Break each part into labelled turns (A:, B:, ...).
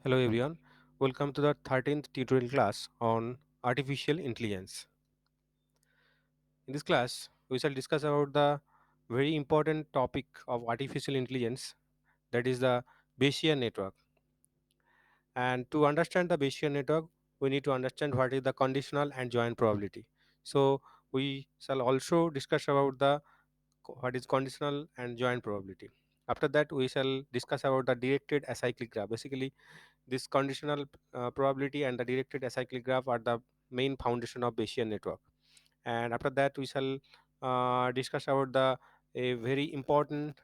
A: Hello everyone, welcome to the 13th tutorial class on artificial intelligence. In this class, we shall discuss about the very important topic of artificial intelligence, that is the Bayesian network. And to understand the Bayesian network, we need to understand what is the conditional and joint probability. So we shall also discuss about the what is conditional and joint probability. After that, we shall discuss about the directed acyclic graph. Basically, this conditional probability and the directed acyclic graph are the main foundation of Bayesian network. And after that, we shall discuss about the a very important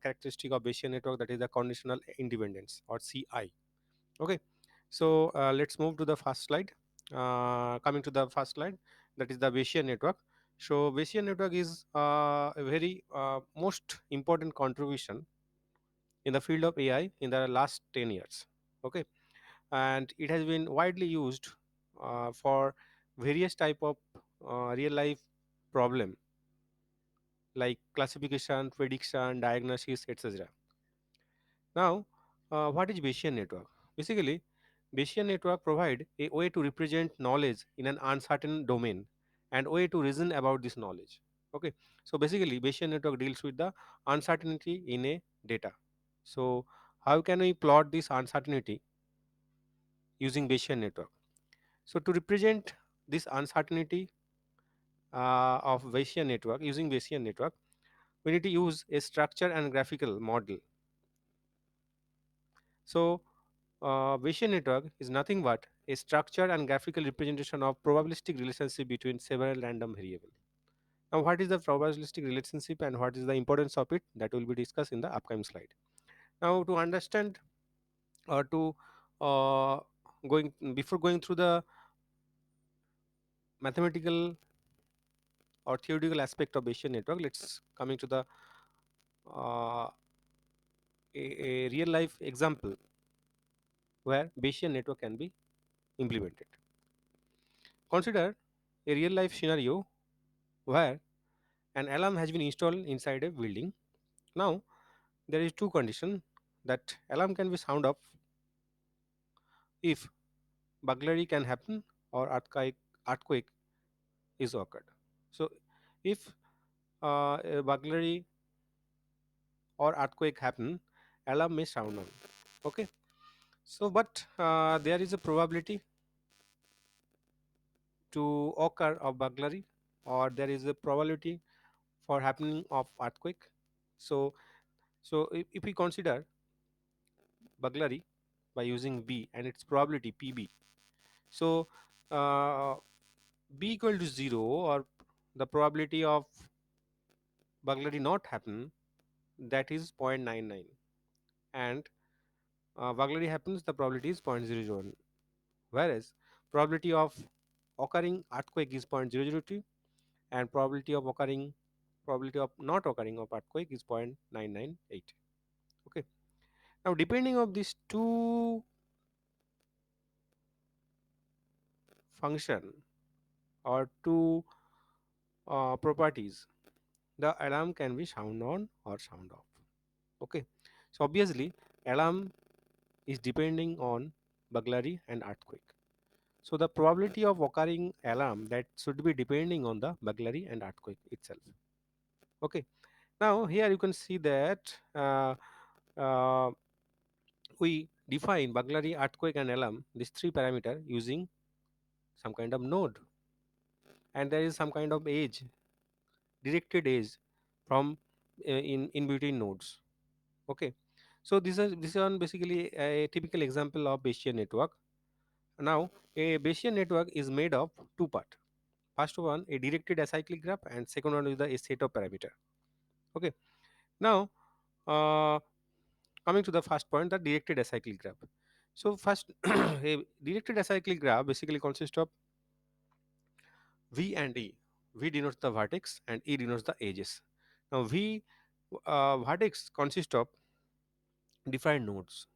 A: characteristic of Bayesian network, that is the conditional independence or CI. Okay, so let's move to the first slide. Coming to the first slide, that is the Bayesian network. So Bayesian network is a very most important contribution in the field of AI in the last 10 years. Okay, and it has been widely used for various type of real life problem like classification, prediction, diagnosis, etc. Now, what is Bayesian network? Basically, Bayesian network provide a way to represent knowledge in an uncertain domain and way to reason about this knowledge. Okay, so basically, Bayesian network deals with the uncertainty in a data. So, how can we plot this uncertainty using Bayesian network? So, to represent this uncertainty of Bayesian network using Bayesian network, we need to use a structure and graphical model. So, Bayesian network is nothing but a structured and graphical representation of probabilistic relationship between several random variables. Now, what is the probabilistic relationship and what is the importance of it, that will be discussed in the upcoming slide. Now, to understand or to uh, going before going through the mathematical or theoretical aspect of Bayesian network, let's coming to the uh, a real life example where Bayesian network can be implemented. Consider a real life scenario where an alarm has been installed inside a building. Now there is two conditions, that alarm can be sound off if burglary can happen or earthquake is occurred. So if a burglary or earthquake happen, alarm may sound on. Okay. So but there is a probability to occur of burglary, or there is a probability for happening of earthquake. So if we consider burglary by using B and its probability PB, so uh, B equal to 0, or the probability of burglary not happen, that is 0.99, and burglary happens, the probability is 0.001, whereas probability of occurring earthquake is 0.002, and probability of not occurring of earthquake is 0.998. Okay, now depending of these two function or two properties, the alarm can be sound on or sound off. Okay, so obviously alarm is depending on burglary and earthquake, so the probability of occurring alarm, that should be depending on the burglary and earthquake itself. Okay, now here you can see that uh, we define burglary, earthquake and alarm, these three parameter, using some kind of node, and there is some kind of edge, directed edge from in between nodes. Okay, so this is one basically a typical example of Bayesian network. Now a Bayesian network is made of two part. First one, a directed acyclic graph, and second one is the a set of parameter. Okay, now uh, coming to the first point, the directed acyclic graph. So first a directed acyclic graph basically consists of V and E. V denotes the vertex and E denotes the edges. Now V vertex consists of defined nodes.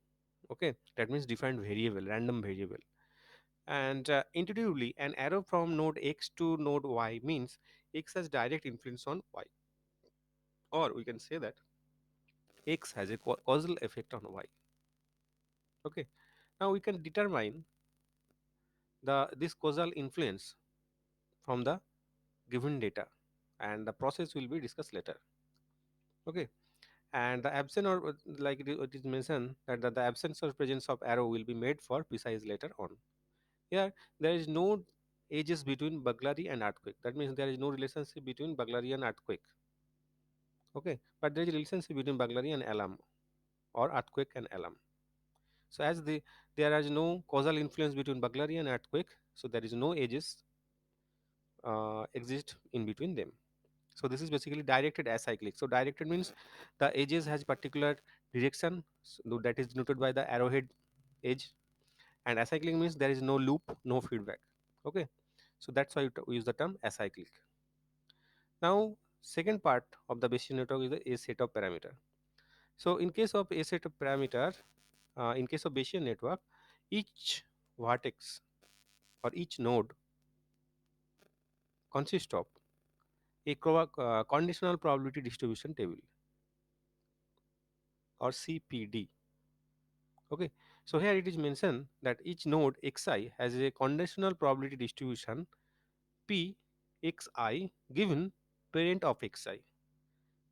A: Okay, that means defined variable, random variable, and intuitively an arrow from node X to node Y means X has direct influence on Y, or we can say that X has a causal effect on Y. Okay, Now we can determine the this causal influence from the given data, and the process will be discussed later. Okay, and the absence or like it is mentioned that the absence or presence of arrow will be made for precise later on. Here there is no edges between burglary and earthquake. That means there is no relationship between burglary and earthquake. Okay, but there is a relationship between burglary and alarm, or earthquake and alarm. So as there is no causal influence between burglary and earthquake, so there is no edges exist in between them. So this is basically directed acyclic. So directed means the edges has particular direction, so that is denoted by the arrowhead edge, and acyclic means there is no loop, no feedback. Okay, so that's why we use the term acyclic. Now second part of the Bayesian network is the A set of parameter. So in case of A set of parameter, in case of Bayesian network, each vertex or each node consists of a conditional probability distribution table, or CPD. Okay, so here it is mentioned that each node xi has a conditional probability distribution p xi given parent of xi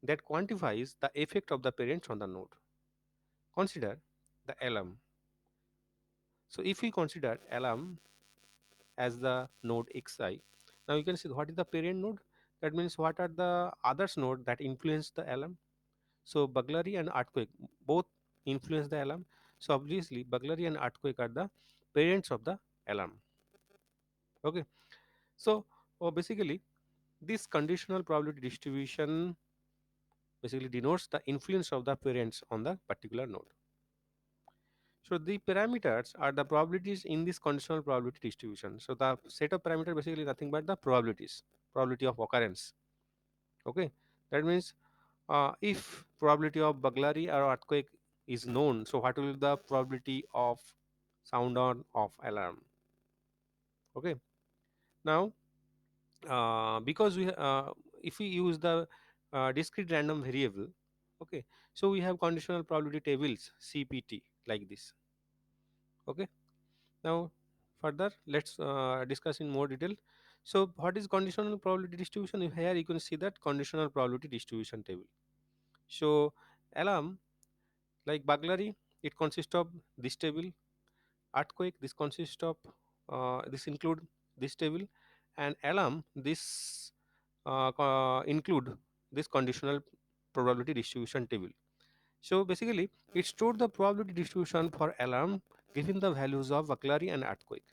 A: that quantifies the effect of the parents on the node. Consider the alarm. So if we consider alarm as the node xi, now you can see what is the parent node. That means what are the others node that influence the alarm. So burglary and earthquake both influence the alarm. So obviously burglary and earthquake are the parents of the alarm. Okay, so basically this conditional probability distribution basically denotes the influence of the parents on the particular node. So the parameters are the probabilities in this conditional probability distribution. So the set of parameters basically nothing but the probabilities, probability of occurrence. Okay, that means if probability of burglary or earthquake is known, so what will be the probability of sound on of alarm? Okay, now because if we use the discrete random variable, okay, so we have conditional probability tables CPT like this. Okay, now further let's discuss in more detail. So what is conditional probability distribution? Here you can see that conditional probability distribution table. So alarm, like burglary, it consists of this table. Earthquake, this consists of this include this table, and alarm, this include this conditional probability distribution table. So basically it stored the probability distribution for alarm given the values of burglary and earthquake.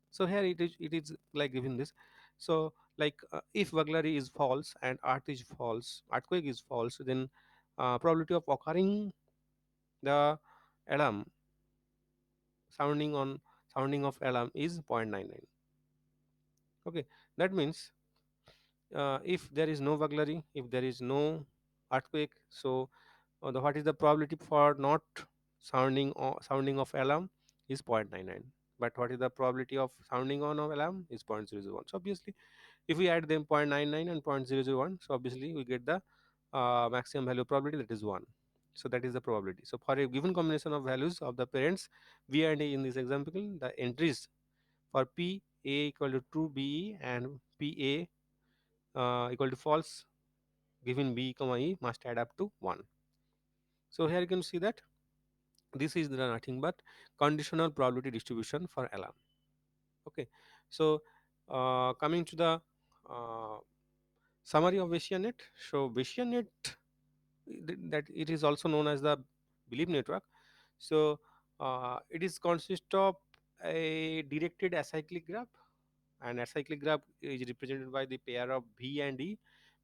A: So here it is like given this. So like if burglary is false and earth is false, earthquake is false, then probability of occurring the alarm, sounding on sounding of alarm is 0.99. Okay, that means if there is no burglary, if there is no earthquake, so what is the probability for not sounding of alarm is 0.99, but what is the probability of sounding on of alarm is 0.001. So obviously if we add them 0.99 and 0.001, so obviously we get the maximum value probability, that is 1. So that is the probability. So for a given combination of values of the parents b and a in this example, the entries for p a equal to true b and p a equal to false given b comma e must add up to 1. So here you can see that this is the nothing but conditional probability distribution for alarm. Okay, so coming to the uh, summary of Bayesian net. So Bayesian net, that it is also known as the belief network. So it is consist of a directed acyclic graph, and acyclic graph is represented by the pair of V and E.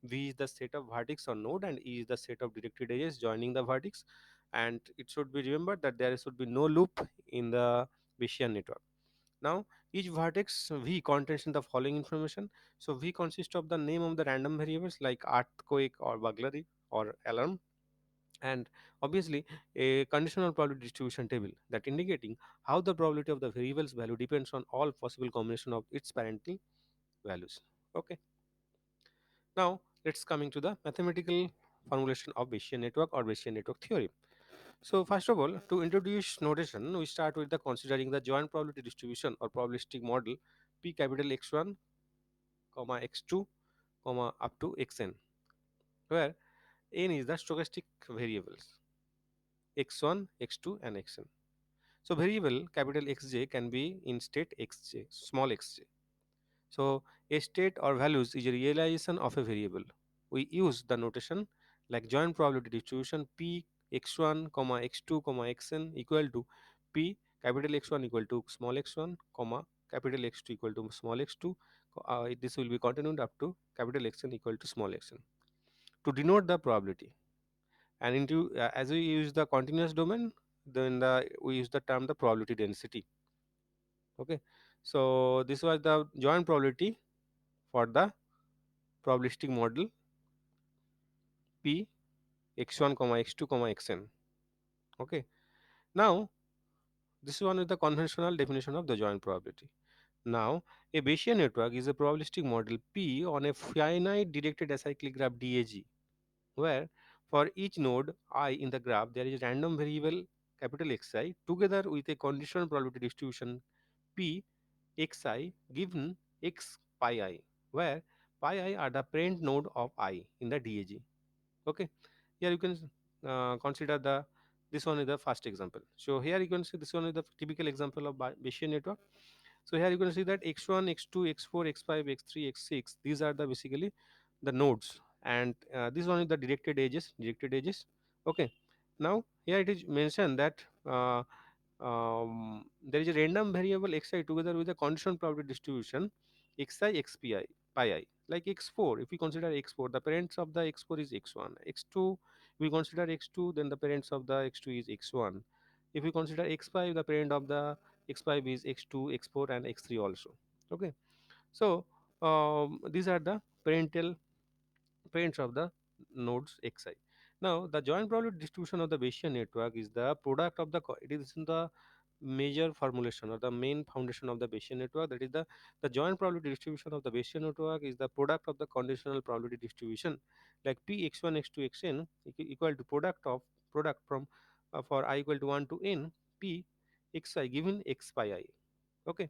A: V is the set of vertex or node, and E is the set of directed edges joining the vertex. And it should be remembered that there should be no loop in the Bayesian network. Now each vertex V contains the following information. So V consists of the name of the random variables like earthquake or burglary or alarm, and obviously a conditional probability distribution table that indicating how the probability of the variable's value depends on all possible combination of its parental values. Okay, now let's coming to the mathematical formulation of Bayesian network or Bayesian network theory. So first of all, to introduce notation, we start with the considering the joint probability distribution or probabilistic model P capital X1, comma X2, comma up to Xn, where n is the stochastic variables X1, X2, and Xn. So variable capital Xj can be in state Xj, small xj. So a state or values is a realization of a variable. We use the notation like joint probability distribution P x1, comma x2, comma xn equal to P capital X1 equal to small x1, comma capital X2 equal to small x2. This will be continued up to capital Xn equal to small xn to denote the probability. And into as we use the continuous domain, then we use the term the probability density. Okay, so this was the joint probability for the probabilistic model P x1 comma x2 comma xn. Okay, now this is one of the conventional definition of the joint probability. Now a Bayesian network is a probabilistic model P on a finite directed acyclic graph DAG, where for each node I in the graph there is a random variable capital Xi together with a conditional probability distribution P xi given x pi I, where pi I are the parent node of I in the DAG. Okay, here you can consider the this one is the first example. So here you can see this one is the typical example of Bayesian network. So here you can see that x1, x2, x4, x5, x3, x6, these are the basically the nodes, and this one is the directed edges. Okay, now here it is mentioned that there is a random variable xi together with a conditional probability distribution xi xpi pi I, like x4. If we consider x4, the parents of the x4 is x1, x2 we consider x2, then the parents of the x2 is x1. If we consider x5, the parent of the x5 is x2, x4, and x3 also. Okay, so these are the parents of the nodes xi. Now the joint probability distribution of the Bayesian network is the product of the it is in the major formulation or the main foundation of the Bayesian network. That is the joint probability distribution of the Bayesian network is the product of the conditional probability distribution like p x1 x2 xn equal to product from for I equal to 1 to n p xi given x pi I. Okay,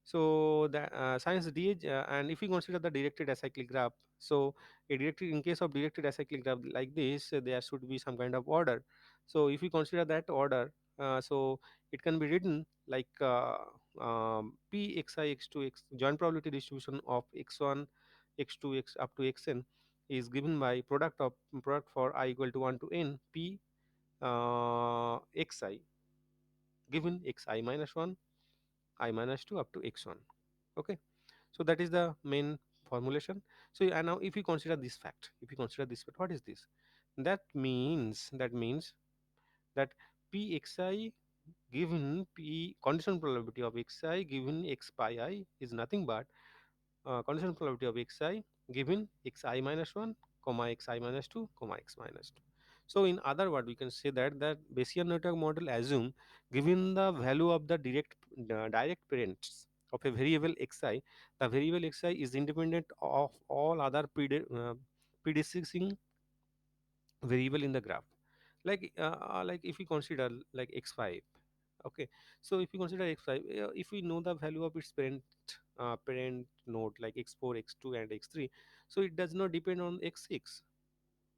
A: so the science DH, and if we consider the directed acyclic graph, so a directed in case of directed acyclic graph like this, there should be some kind of order. So if we consider that order, so it can be written like p xi x2 x joint probability distribution of x1, x2, x up to xn is given by product for I equal to 1 to n p xi given xi minus 1, I minus 2 up to x1. Okay, so that is the main formulation. So and now if we consider this fact, what is this? That means that pxi given p conditional probability of xi given x pi I is nothing but conditional probability of xi given xi minus 1, comma xi minus 2, comma x minus 2. So in other word, we can say that Bayesian network model assume given the value of the direct parents of a variable xi, the variable xi is independent of all other predeceasing variable in the graph. Like if we consider like x5. Okay, so if we consider x5, if we know the value of its parent node like x4, x2, and x3, so it does not depend on x6.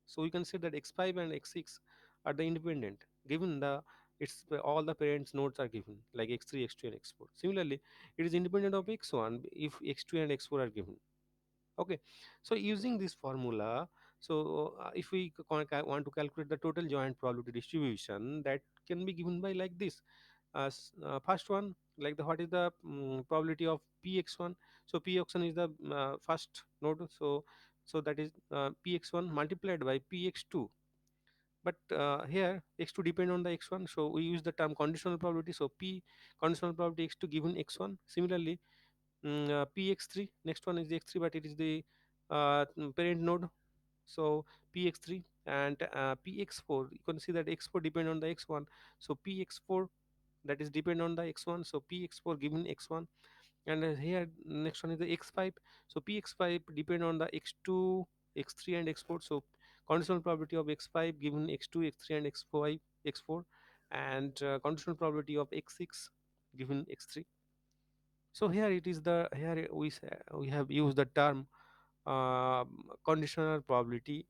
A: So we can say that x5 and x6 are the independent given the it's all the parents nodes are given like x3, x2, and x4. Similarly, it is independent of x1 if x2 and x4 are given. Okay, so using this formula, so if we want to calculate the total joint probability distribution, that can be given by like this. First one, like the what is the probability of px1? So px1 is the first node, so that is px1 multiplied by px2. But here x2 depend on the x1, so we use the term conditional probability. So p conditional probability x2 given x1. Similarly, px3, next one is the x3, but it is the parent node, so px3, and px4, you can see that x4 depend on the x1, so px4 that is depend on the x1, so px4 given x1. And here next one is the x5, so px5 depend on the x2, x3, and x4, so conditional probability of x5 given x2, x3, and x5 x4, and conditional probability of x6 given x3. So here it is the here we have used the term conditional probability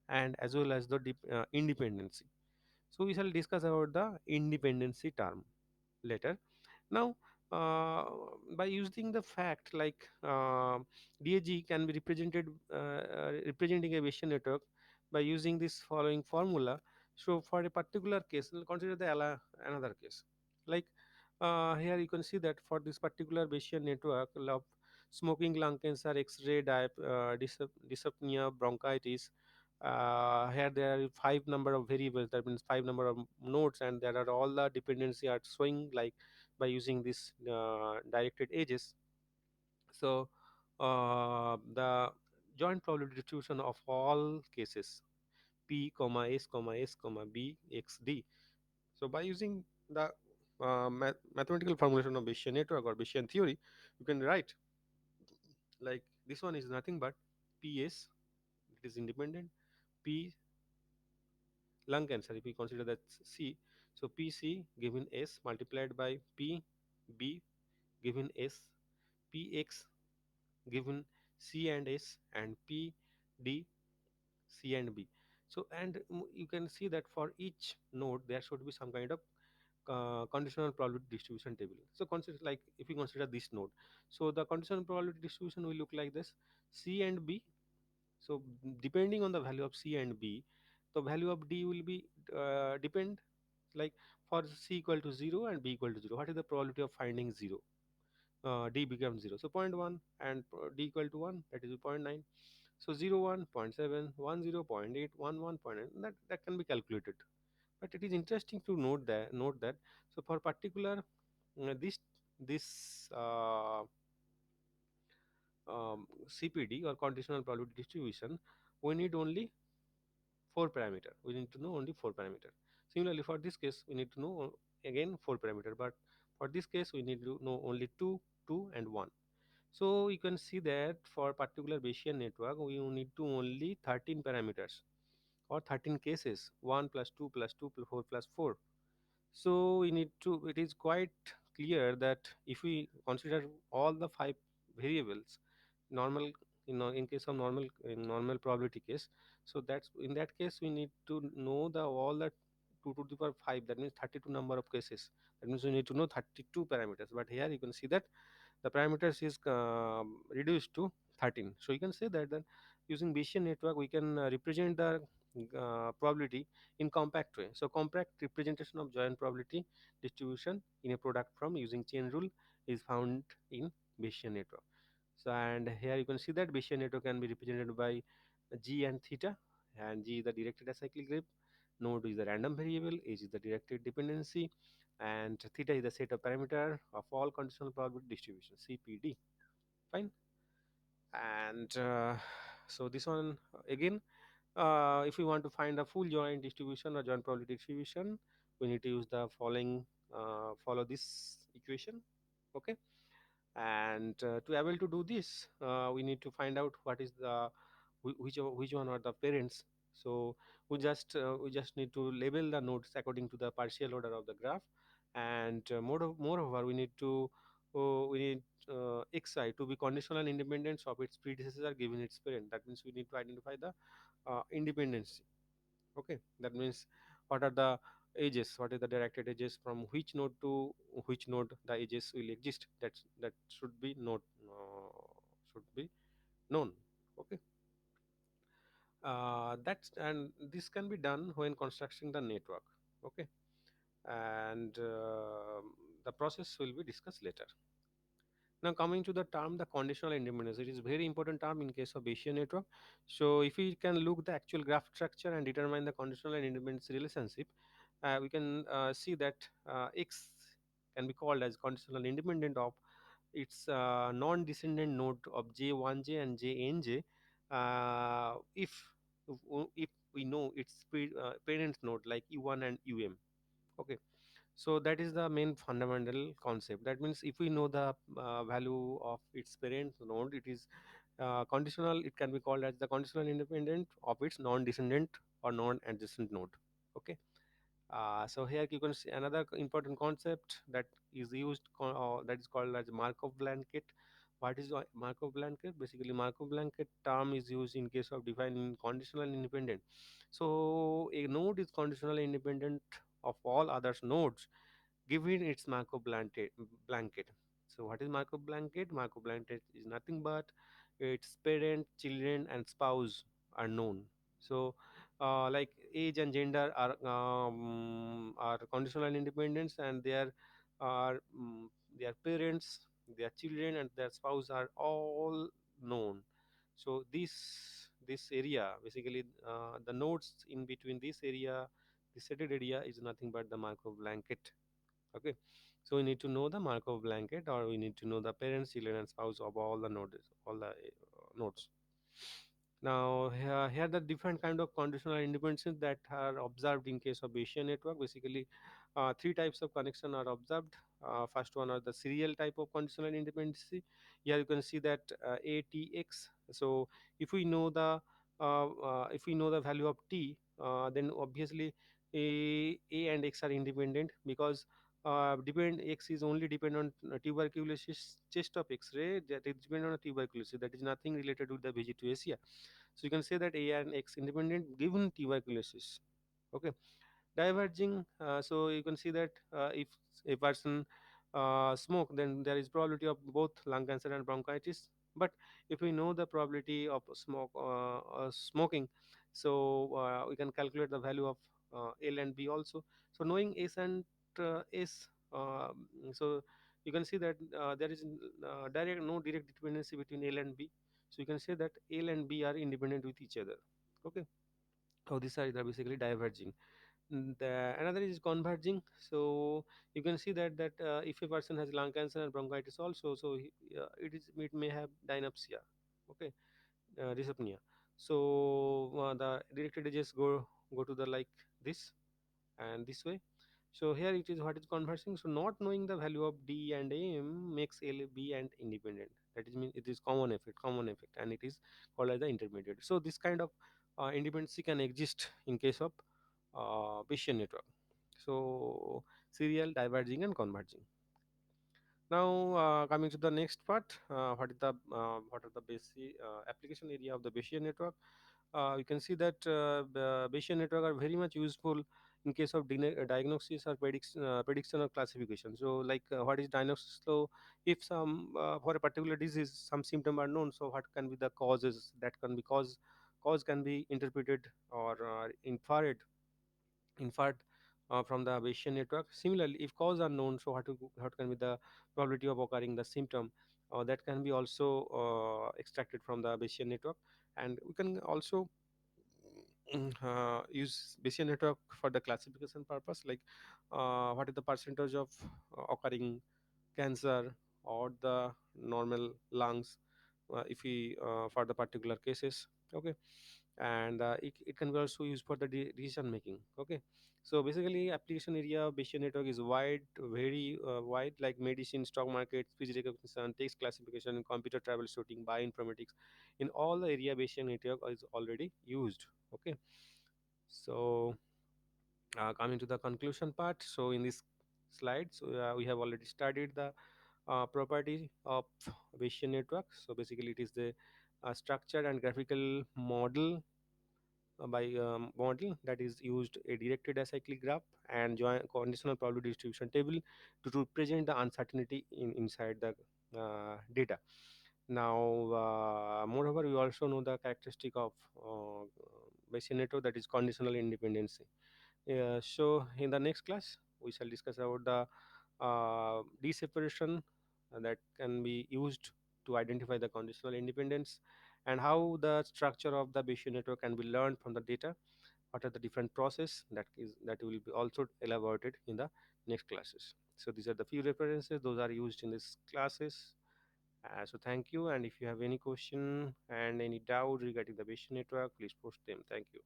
A: and as well as the independency. So we shall discuss about the independency term later. Now, uh, by using the fact like DAG can be represented representing a Bayesian network by using this following formula. So for a particular case, we'll consider the another case. Like here you can see that for this particular Bayesian network of smoking, lung cancer, X-ray, dyspnea, bronchitis. Here there are five number of variables. That means five number of nodes, and there are all the dependency are showing like by using this directed edges. So the joint probability distribution of all cases p comma s comma s comma b x d. So by using the mathematical formulation of Bayesian network or Bayesian theory, you can write like this one is nothing but ps, it is independent, p lung cancer if we consider that c, so pc given s multiplied by p b given s, px given c and s, and p d c and b. So and you can see that for each node there should be some kind of conditional probability distribution table. So consider like if we consider this node, so the conditional probability distribution will look like this: c and b. So depending on the value of c and b, the value of d will be depend like for c equal to 0 and b equal to 0, what is the probability of finding 0? D becomes 0, so zero point 0.1, and d equal to 1, that is zero point 0.9. So 0 1 zero point 0.7 1 0 0.8 1 1 0.9, that can be calculated. But it is interesting to note that so for particular this CPD or conditional probability distribution, we need only four parameter. We need to know only four parameter. Similarly, for this case, we need to know again four parameter. But for this case, we need to know only two, two, and one. So you can see that for particular Bayesian network, we need to only 13 parameters or 13 cases, 1 plus 2 plus 2 plus 4 plus 4. So we need to, it is quite clear that if we consider all the five variables, normal, in case of normal, in normal probability case, so that's in that case we need to know the all the 2 to the power 5, that means 32 number of cases. That means we need to know 32 parameters. But here you can see that the parameters is reduced to 13. So you can say that then using Bayesian network we can represent the probability in compact way. So compact representation of joint probability distribution in a product from using chain rule is found in Bayesian network. So and here you can see that Bayesian network can be represented by g and theta, and g is the directed acyclic graph, node is the random variable, h is the directed dependency, and theta is the set of parameter of all conditional probability distribution CPD. Fine. And so this one again, if we want to find the full joint distribution or joint probability distribution, we need to use the following follow this equation. Okay. And to able to do this, we need to find out what is the which one are the parents. So we just need to label the nodes according to the partial order of the graph, and moreover we need to we need xi to be conditional and independent of its predecessor given its parent. That means we need to identify the independency. Okay, that means what are the edges, what is the directed edges from which node to which node the edges will exist. That should be should be known. Okay. That's and this can be done when constructing the network. Okay. And the process will be discussed later. Now coming to the term, the conditional independence, it is very important term in case of Bayesian network. So if we can look the actual graph structure and determine the conditional and independence relationship, we can see that X can be called as conditional independent of its non-descendant node of J1j and Jnj, if we know its parent node like U1 and UM. Okay, so that is the main fundamental concept. That means if we know the value of its parent node, it is conditional. It can be called as the conditional independent of its non-descendant or non-adjacent node. Okay, So here you can see another important concept that is used, that is called as Markov blanket. What is Markov blanket? Basically, Markov blanket term is used in case of defining conditional independent. So a node is conditionally independent of all other nodes given its Markov blanket. So what is Markov blanket? Markov blanket is nothing but its parent, children, and spouse are known. So like age and gender are conditional independence, and are their parents, their children, and their spouse are all known. So this area basically, the nodes in between this area, the settled area, is nothing but the Markov blanket. Okay, so we need to know the Markov blanket, or we need to know the parents, children, and spouse of all the nodes. Now, here the different kind of conditional independencies that are observed in case of Bayesian network. Basically, three types of connection are observed. First one are the serial type of conditional independency. Here you can see that ATX. So, if we know the if we know the value of t, then obviously A and X are independent, because depend X is only dependent on tuberculosis chest of X-ray, that is dependent on tuberculosis, that is nothing related with the vegetation. So you can say that A and X independent given tuberculosis. Okay, diverging. So you can see that if a person smoke, then there is probability of both lung cancer and bronchitis. But if we know the probability of smoking, so we can calculate the value of L and B also. So knowing S and S, so you can see that there is no direct dependency between L and B. So you can say that L and B are independent with each other. Okay. So these are basically diverging. Another is converging. So you can see that if a person has lung cancer and bronchitis also, so it may have dynapsia. Okay, dyspnea. So the directed edges go to the like this and this way. So here it is what is conversing. So not knowing the value of D and M makes L, B and independent. That is mean it is common effect, and it is called as the intermediate. So this kind of independency can exist in case of Bayesian network. So serial, diverging, and converging. Now coming to the next part, what are the basic application area of the Bayesian network? You can see that the Bayesian network are very much useful in case of diagnosis or prediction or classification. So, like what is diagnosis? So, if some for a particular disease, some symptom are known. So, what can be the causes that can be cause can be interpreted or inferred from the Bayesian network. Similarly, if cause are known, so what can be the probability of occurring the symptom, that can be also extracted from the Bayesian network. And we can also use Bayesian network for the classification purpose, like what is the percentage of occurring cancer or the normal lungs, if we for the particular cases. Okay, and it can be also used for the decision making. Okay, so basically application area of Bayesian network is wide, very wide, like medicine, stock market, speech recognition, text classification, computer troubleshooting, bioinformatics. In all the area Bayesian network is already used. Okay, so coming to the conclusion part. So in this slide, so we have already studied the property of Bayesian network. So basically it is the structure and graphical model that is used a directed acyclic graph and join conditional probability distribution table to represent the uncertainty inside the data. Now, moreover, we also know the characteristic of Bayesian network, that is conditional independency. So, in the next class, we shall discuss about the deseparation that can be used to identify the conditional independence, and how the structure of the Bayesian network can be learned from the data. What are the different process that will be also elaborated in the next classes. So these are the few references those are used in these classes. So thank you, and if you have any question and any doubt regarding the Bayesian network, please post them. Thank you.